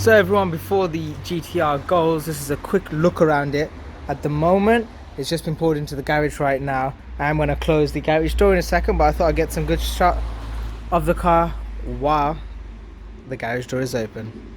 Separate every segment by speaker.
Speaker 1: So everyone, before the GTR goes, this is a quick look around it. At the moment, it's just been pulled into the garage right now. I'm going to close the garage door in a second, but I thought I'd get some good shot of the car while the garage door is open.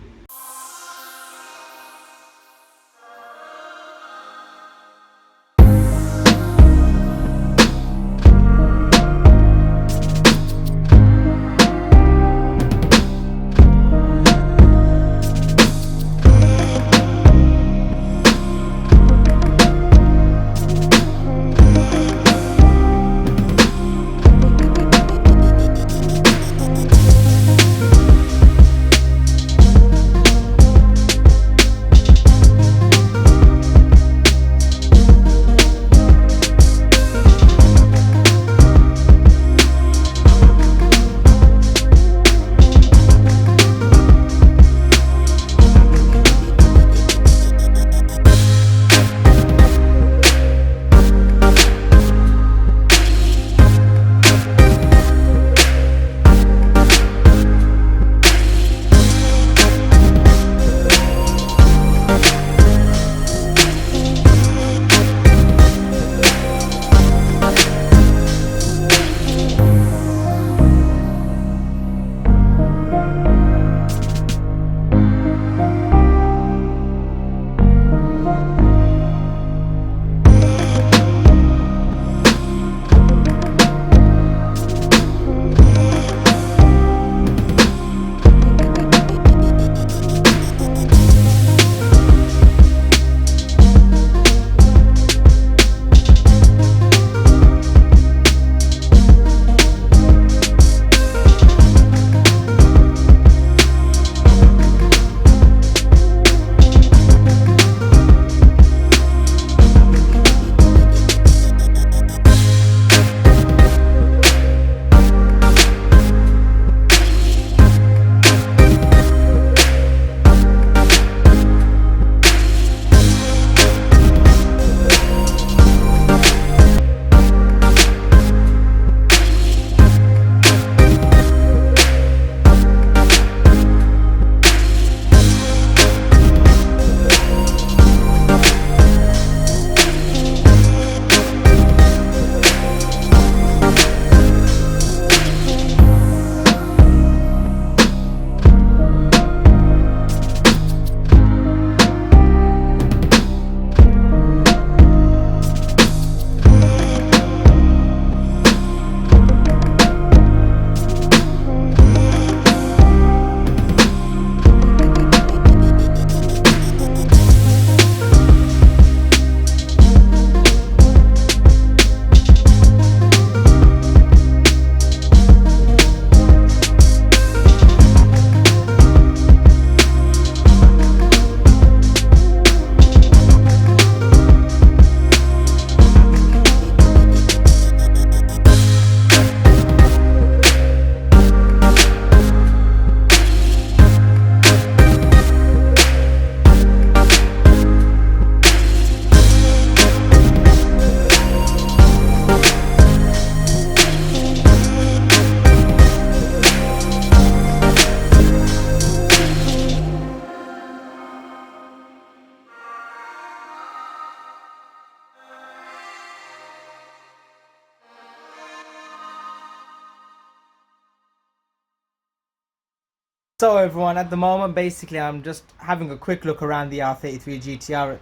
Speaker 1: So everyone, at the moment, basically, I'm just having a quick look around the R33 GTR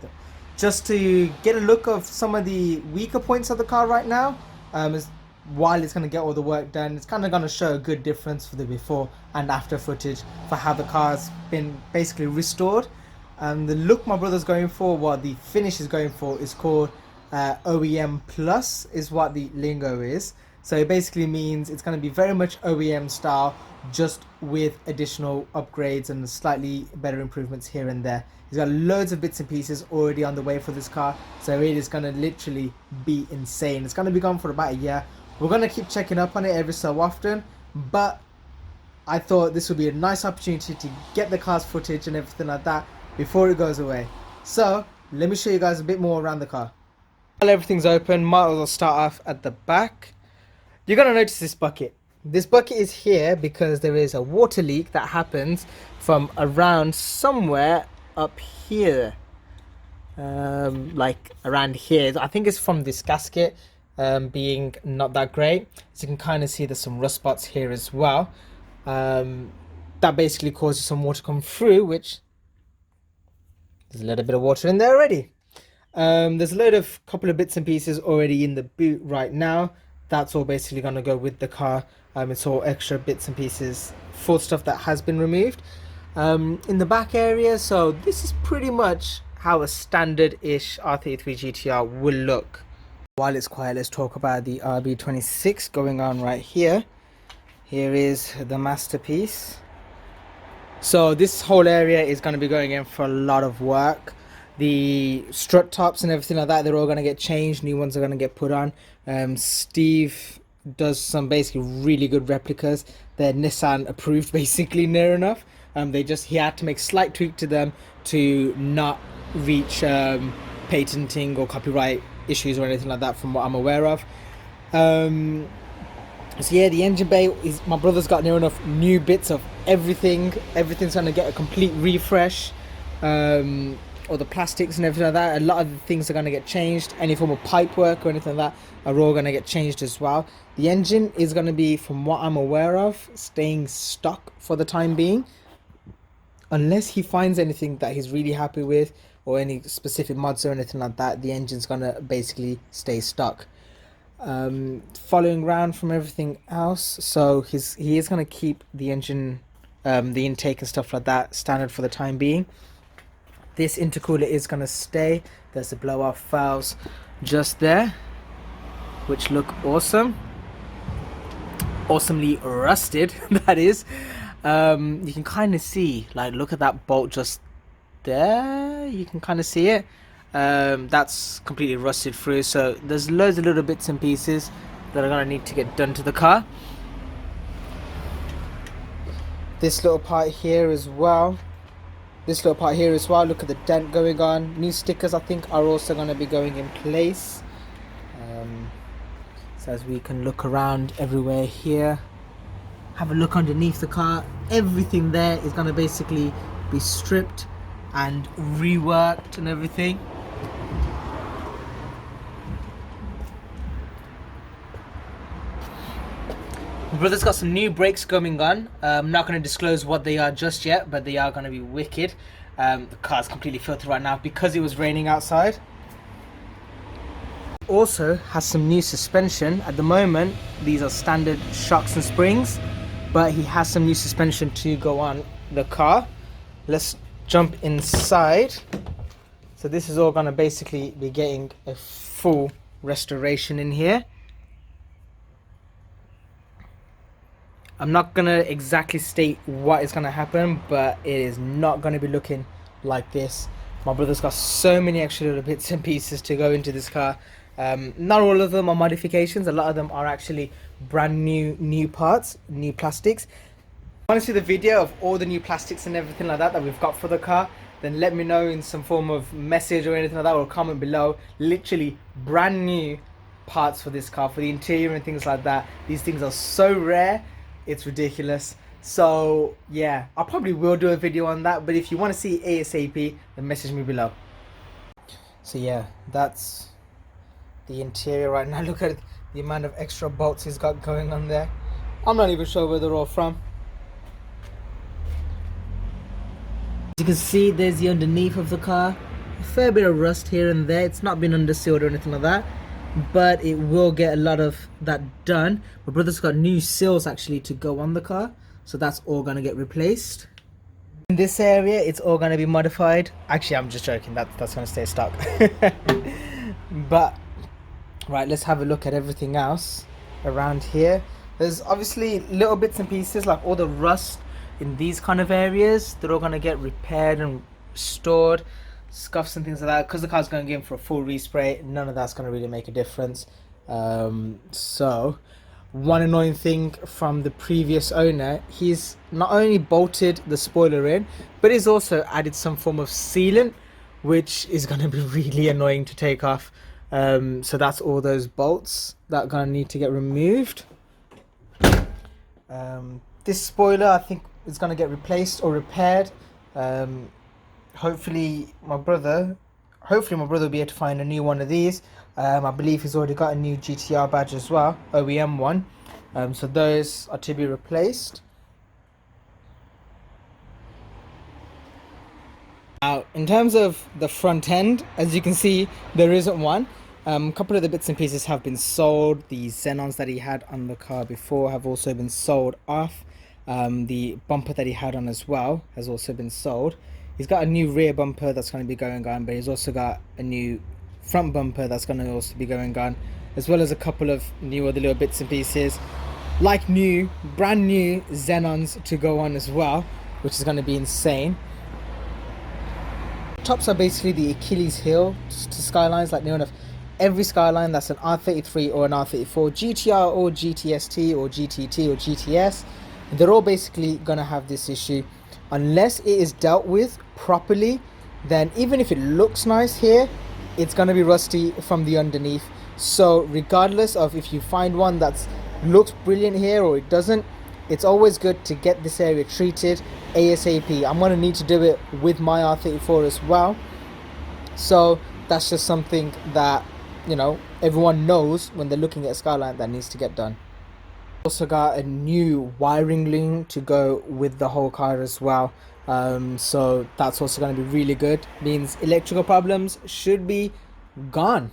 Speaker 1: just to get a look of some of the weaker points of the car right now. While it's going to get all the work done, it's kind of going to show a good difference for the before and after footage for how the car's been basically restored. The look my brother's going for, what the finish is going for, is called OEM Plus, is what the lingo is. So it basically means it's going to be very much OEM style, just with additional upgrades and slightly better improvements here and there. He's got loads of bits and pieces already on the way for this car, so it is going to literally be insane. It's going to be gone for about a year. We're going to keep checking up on it every so often, but I thought this would be a nice opportunity to get the car's footage and everything like that before it goes away. So let me show you guys a bit more around the car. While everything's open, might as well start off at the back. You're going to notice this bucket. This bucket is here because there is a water leak that happens from around somewhere up here, like around here. I think it's from this gasket being not that great. As you can kind of see, there's some rust spots here as well. That basically causes some water come through, which there's a little bit of water in there already. There's a load of couple of bits and pieces already in the boot right now. That's all basically going to go with the car. It's all extra bits and pieces for stuff that has been removed. In the back area, so this is pretty much how a standard-ish R33 GTR will look. While it's quiet, let's talk about the RB26 going on right here. Here is the masterpiece. So this whole area is going to be going in for a lot of work. The strut tops and everything like that, they're all going to get changed. New ones are going to get put on. Steve does some basically really good replicas. They're Nissan approved, basically, near enough. He had to make slight tweak to them to not reach patenting or copyright issues or anything like that, from what I'm aware of. So yeah, the engine bay is, my brother's got near enough new bits of everything. Everything's going to get a complete refresh. Or the plastics and everything like that. A lot of the things are going to get changed. Any form of pipe work or anything like that are all going to get changed as well. The engine is going to be, from what I'm aware of, staying stock for the time being, unless he finds anything that he's really happy with or any specific mods or anything like that. The engine's going to basically stay stock. Following around from everything else, so he is going to keep the engine, the intake and stuff like that standard for the time being. This intercooler is going to stay. There's the blow off valves just there, which look awesome, awesomely rusted. That is. You can kind of see, like, look at that bolt just there. You can kind of see it. That's completely rusted through. So there's loads of little bits and pieces that are going to need to get done to the car. This little part here as well. Look at the dent going on. New stickers, I think, are also going to be going in place. So as we can look around everywhere here, have a look underneath the car. Everything there is going to basically be stripped and reworked and everything. My brother's got some new brakes going on. I'm not going to disclose what they are just yet, but they are going to be wicked. The car's completely filthy right now because it was raining outside. Also has some new suspension. At the moment, these are standard shocks and springs, but he has some new suspension to go on the car. Let's jump inside. So this is all going to basically be getting a full restoration in here. I'm not going to exactly state what is going to happen, but it is not going to be looking like this. My brother's got so many extra little bits and pieces to go into this car. Not all of them are modifications. A lot of them are actually brand new parts, new plastics. If you want to see the video of all the new plastics and everything like that we've got for the car, then let me know in some form of message or anything like that, or comment below. Literally brand new parts for this car, for the interior and things like that. These things are so rare. It's ridiculous. So yeah, I probably will do a video on that, but if you want to see ASAP, then message me below. So yeah, that's the interior right now. Look at the amount of extra bolts he's got going on there. I'm not even sure where they're all from. As you can see, there's the underneath of the car. A fair bit of rust here and there. It's not been undersealed or anything like that, but it will get a lot of that done. My brother's got new seals actually to go on the car, so that's all going to get replaced. In this area, it's all going to be modified. Actually, I'm just joking, that's going to stay stock. But right, let's have a look at everything else around here. There's obviously little bits and pieces, like all the rust in these kind of areas. They're all going to get repaired and restored. Scuffs and things like that, because the car's going in for a full respray. None of that's going to really make a difference. So one annoying thing from the previous owner, he's not only bolted the spoiler in, but he's also added some form of sealant, which is going to be really annoying to take off. So that's all those bolts that are going to need to get removed. This spoiler I think is going to get replaced or repaired. Um, hopefully my brother will be able to find a new one of these. I believe he's already got a new GTR badge as well, OEM one. So those are to be replaced. Now, in terms of the front end, as you can see, there isn't one. A couple of the bits and pieces have been sold. The Xenons that he had on the car before have also been sold off. The bumper that he had on as well has also been sold. He's got a new rear bumper that's going to be going on, but he's also got a new front bumper that's going to also be going on, as well as a couple of new other little bits and pieces, like brand new Xenons to go on as well, which is going to be insane. Tops are basically the Achilles heel to Skylines, like near enough every Skyline that's an R33 or an R34, GTR or GTST or GTT or GTS, they're all basically going to have this issue. Unless it is dealt with properly, then even if it looks nice here, it's going to be rusty from the underneath. So regardless of if you find one that looks brilliant here or it doesn't, it's always good to get this area treated ASAP. I'm going to need to do it with my R34 as well. So that's just something that, you know, everyone knows when they're looking at Skyline that needs to get done. Also got a new wiring loom to go with the whole car as well. So that's also going to be really good. Means electrical problems should be gone.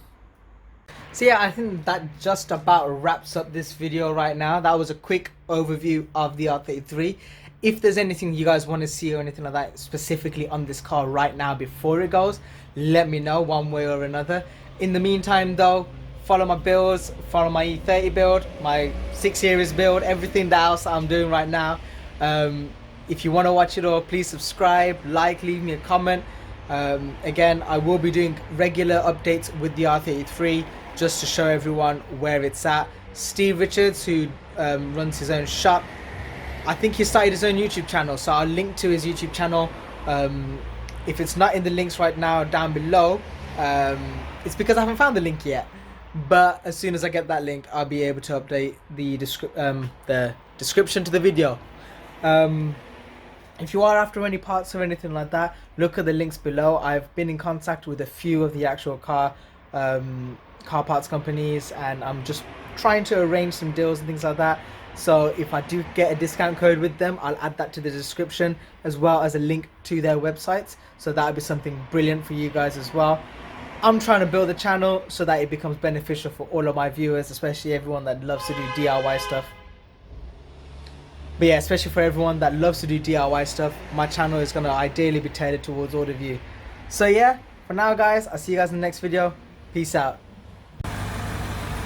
Speaker 1: So yeah, I think that just about wraps up this video right now. That was a quick overview of the R33. If there's anything you guys want to see or anything like that specifically on this car right now before it goes, let me know one way or another. In the meantime though, follow my builds, follow my E30 build, my 6 Series build, everything else I'm doing right now. If you want to watch it all, please subscribe, like, leave me a comment. Again, I will be doing regular updates with the R33 just to show everyone where it's at. Steve Richards, who runs his own shop, I think he started his own YouTube channel, so I'll link to his YouTube channel. If it's not in the links right now down below, it's because I haven't found the link yet. But as soon as I get that link, I'll be able to update the description to the video. If you are after any parts or anything like that, look at the links below. I've been in contact with a few of the actual car parts companies, and I'm just trying to arrange some deals and things like that. So if I do get a discount code with them, I'll add that to the description, as well as a link to their websites. So that would be something brilliant for you guys as well. I'm trying to build a channel so that it becomes beneficial for all of my viewers, especially everyone that loves to do DIY stuff. But yeah, especially for everyone that loves to do DIY stuff, my channel is going to ideally be tailored towards all of you. So yeah, for now guys, I'll see you guys in the next video. Peace out.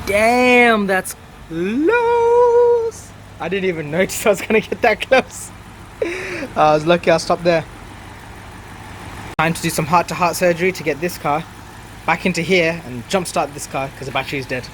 Speaker 1: Damn, that's close. I didn't even notice I was going to get that close. I was lucky I stopped there. Time to do some heart-to-heart surgery to get this car back into here and jumpstart this car because the battery is dead.